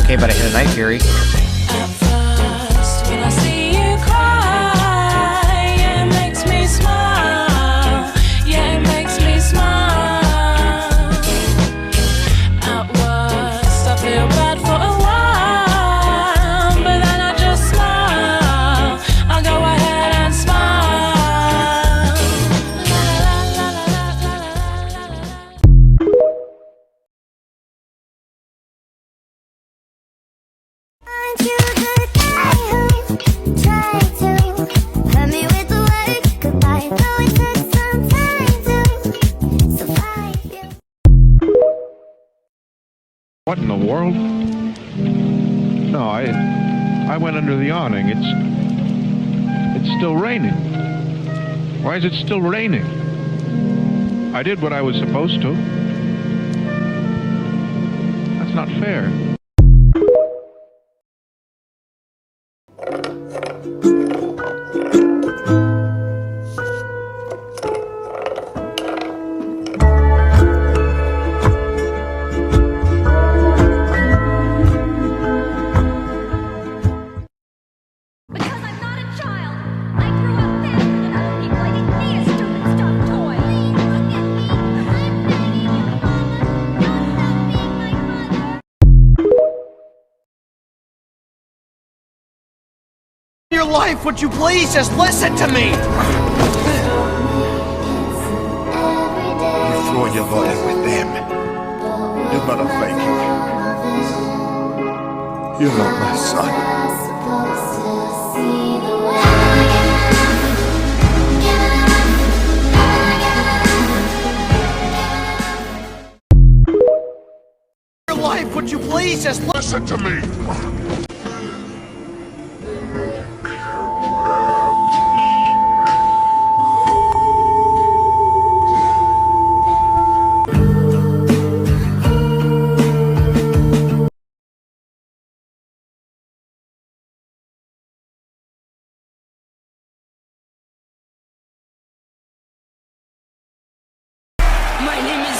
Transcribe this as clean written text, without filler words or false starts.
okay, but I hit a night fury. At first, when I see you cry, yeah, it makes me smile. Yeah, it makes me smile. At worst, I feel bad for a while, but then I just smile. I go ahead and smile. La la la la la la la la la. Aren't you the guy who tried to hurt me with the word goodbye? Though it took some time to survive you. What in the world? No, I went under the awning. It's still raining. Why is it still raining? I did what I was supposed to. That's not fair. Because I'm not a child. I grew up faster than other people. I didn't need a stupid stuffed toy. Please look at me. I'm begging you, Mama. Don't stop being my mother. Your life, would you please just listen to me? You throw your lot in with them. You're not a Viking. You're not my son. Your life, would you please just listen to me? My name is